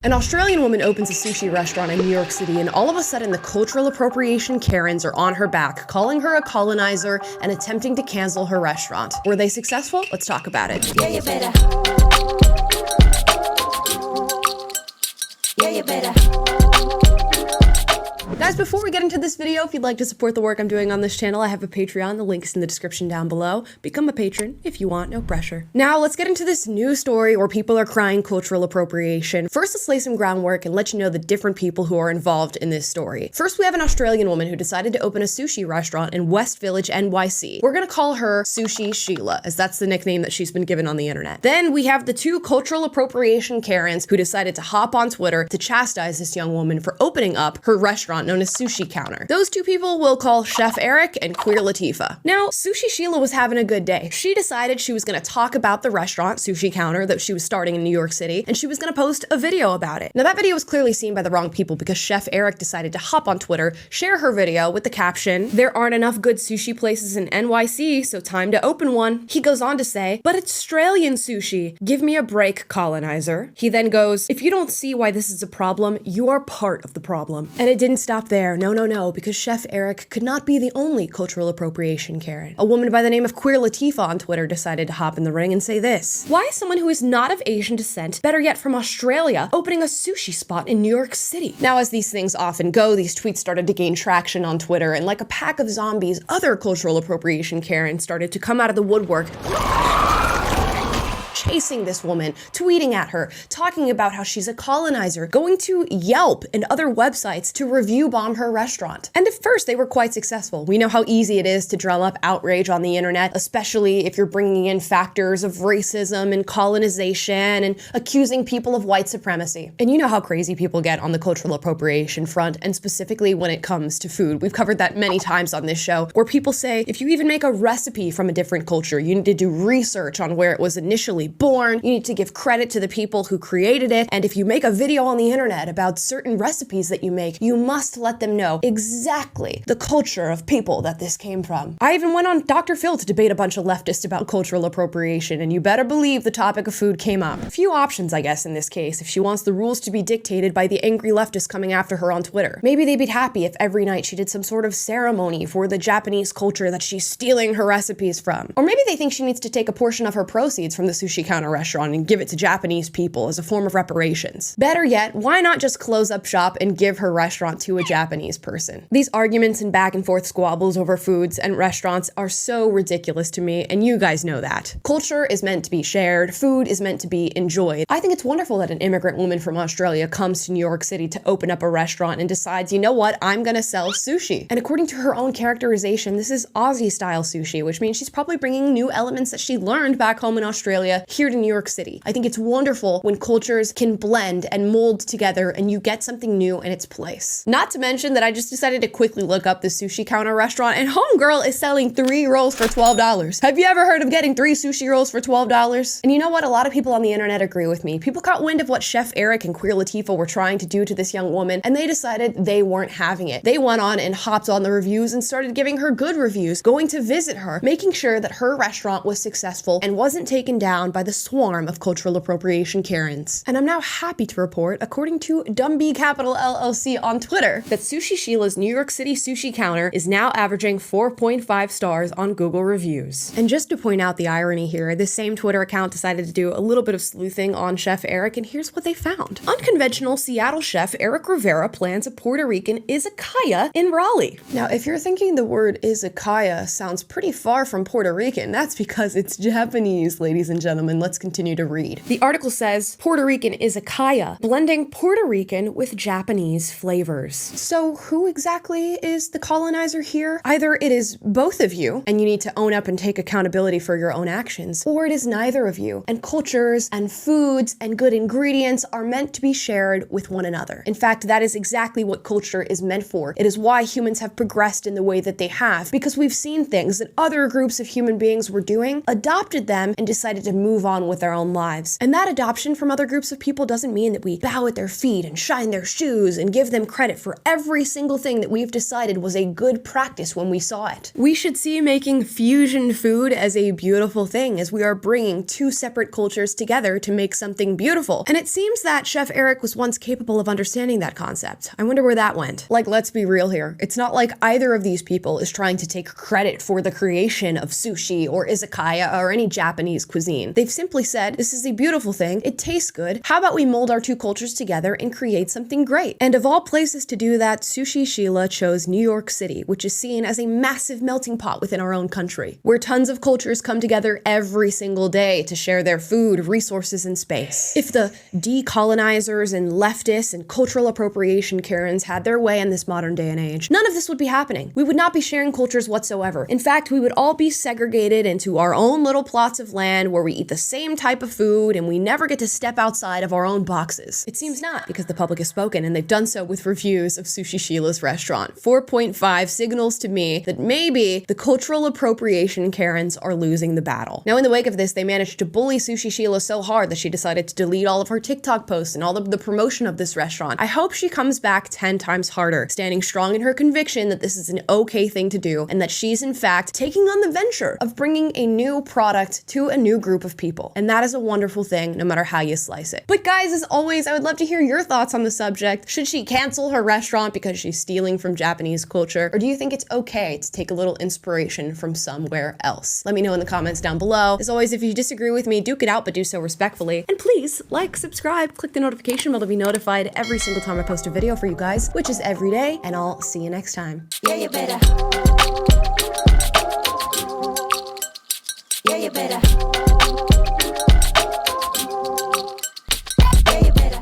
An Australian woman opens a sushi restaurant in New York City, and all of a sudden the cultural appropriation Karens are on her back, calling her a colonizer and attempting to cancel her restaurant. Were they successful? Let's talk about it. Yeah, you better. Yeah, you better. Guys, before we get into this video, if you'd like to support the work I'm doing on this channel, I have a Patreon. The link's in the description down below. Become a patron if you want, no pressure. Now, let's get into this new story where people are crying cultural appropriation. First, let's lay some groundwork and let you know the different people who are involved in this story. First, we have an Australian woman who decided to open a sushi restaurant in West Village, NYC. We're gonna call her Sushi Sheila, as that's the nickname that she's been given on the internet. Then we have the two cultural appropriation Karens who decided to hop on Twitter to chastise this young woman for opening up her restaurant known as Sushi Counter. Those two people we'll call Chef Eric and Queer Latifah. Now, Sushi Sheila was having a good day. She decided she was gonna talk about the restaurant, Sushi Counter, that she was starting in New York City, and she was gonna post a video about it. Now, that video was clearly seen by the wrong people because Chef Eric decided to hop on Twitter, share her video with the caption, "There aren't enough good sushi places in NYC, so time to open one." He goes on to say, "But it's Australian sushi. Give me a break, colonizer." He then goes, "If you don't see why this is a problem, you are part of the problem." And it didn't stop there. No, because Chef Eric could not be the only cultural appropriation Karen. A woman by the name of Queer Latifah on Twitter decided to hop in the ring and say this: "Why is someone who is not of Asian descent, better yet from Australia, opening a sushi spot in New York City?" Now, as these things often go, these tweets started to gain traction on Twitter, and like a pack of zombies, other cultural appropriation Karen started to come out of the woodwork, chasing this woman, tweeting at her, talking about how she's a colonizer, going to Yelp and other websites to review bomb her restaurant. And at first, they were quite successful. We know how easy it is to drum up outrage on the internet, especially if you're bringing in factors of racism and colonization and accusing people of white supremacy. And you know how crazy people get on the cultural appropriation front, and specifically when it comes to food. We've covered that many times on this show, where people say, if you even make a recipe from a different culture, you need to do research on where it was initially born, you need to give credit to the people who created it, and if you make a video on the internet about certain recipes that you make, you must let them know exactly the culture of people that this came from. I even went on Dr. Phil to debate a bunch of leftists about cultural appropriation, and you better believe the topic of food came up. Few options, I guess, in this case, if she wants the rules to be dictated by the angry leftists coming after her on Twitter. Maybe they'd be happy if every night she did some sort of ceremony for the Japanese culture that she's stealing her recipes from. Or maybe they think she needs to take a portion of her proceeds from the Sushi Counter restaurant and give it to Japanese people as a form of reparations. Better yet, why not just close up shop and give her restaurant to a Japanese person? These arguments and back and forth squabbles over foods and restaurants are so ridiculous to me, and you guys know that. Culture is meant to be shared, food is meant to be enjoyed. I think it's wonderful that an immigrant woman from Australia comes to New York City to open up a restaurant and decides, you know what, I'm gonna sell sushi. And according to her own characterization, this is Aussie style sushi, which means she's probably bringing new elements that she learned back home in Australia here to New York City. I think it's wonderful when cultures can blend and mold together and you get something new in its place. Not to mention that I just decided to quickly look up the Sushi Counter restaurant, and homegirl is selling 3 rolls for $12. Have you ever heard of getting 3 sushi rolls for $12? And you know what? A lot of people on the internet agree with me. People caught wind of what Chef Eric and Queer Latifah were trying to do to this young woman, and they decided they weren't having it. They went on and hopped on the reviews and started giving her good reviews, going to visit her, making sure that her restaurant was successful and wasn't taken down by the swarm of cultural appropriation Karens. And I'm now happy to report, according to Dumby Capital LLC on Twitter, that Sushi Sheila's New York City Sushi Counter is now averaging 4.5 stars on Google reviews. And just to point out the irony here, this same Twitter account decided to do a little bit of sleuthing on Chef Eric, and here's what they found. Unconventional Seattle chef Eric Rivera plans a Puerto Rican izakaya in Raleigh. Now, if you're thinking the word izakaya sounds pretty far from Puerto Rican, that's because it's Japanese, ladies and gentlemen. Let's continue to read. The article says, Puerto Rican izakaya, blending Puerto Rican with Japanese flavors. So who exactly is the colonizer here? Either it is both of you, and you need to own up and take accountability for your own actions, or it is neither of you, and cultures and foods and good ingredients are meant to be shared with one another. In fact, that is exactly what culture is meant for. It is why humans have progressed in the way that they have, because we've seen things that other groups of human beings were doing, adopted them, and decided to move move on with their own lives. And that adoption from other groups of people doesn't mean that we bow at their feet and shine their shoes and give them credit for every single thing that we've decided was a good practice when we saw it. We should see making fusion food as a beautiful thing, as we are bringing two separate cultures together to make something beautiful. And it seems that Chef Eric was once capable of understanding that concept. I wonder where that went. Like, let's be real here. It's not like either of these people is trying to take credit for the creation of sushi or izakaya or any Japanese cuisine. They've simply said, this is a beautiful thing, it tastes good, how about we mold our two cultures together and create something great? And of all places to do that, Sushi Sheila chose New York City, which is seen as a massive melting pot within our own country, where tons of cultures come together every single day to share their food, resources, and space. If the decolonizers and leftists and cultural appropriation Karens had their way in this modern day and age, none of this would be happening. We would not be sharing cultures whatsoever. In fact, we would all be segregated into our own little plots of land where we eat the same type of food and we never get to step outside of our own boxes. It seems not, because the public has spoken, and they've done so with reviews of Sushi Sheila's restaurant. 4.5 signals to me that maybe the cultural appropriation Karens are losing the battle. Now, in the wake of this, they managed to bully Sushi Sheila so hard that she decided to delete all of her TikTok posts and all of the promotion of this restaurant. I hope she comes back 10 times harder, standing strong in her conviction that this is an okay thing to do, and that she's in fact taking on the venture of bringing a new product to a new group of people. And that is a wonderful thing, no matter how you slice it. But guys, as always, I would love to hear your thoughts on the subject. Should she cancel her restaurant because she's stealing from Japanese culture? Or do you think it's okay to take a little inspiration from somewhere else? Let me know in the comments down below. As always, if you disagree with me, duke it out, but do so respectfully. And please like, subscribe, click the notification bell to be notified every single time I post a video for you guys, which is every day, and I'll see you next time. Yeah, you better. Yeah, you better.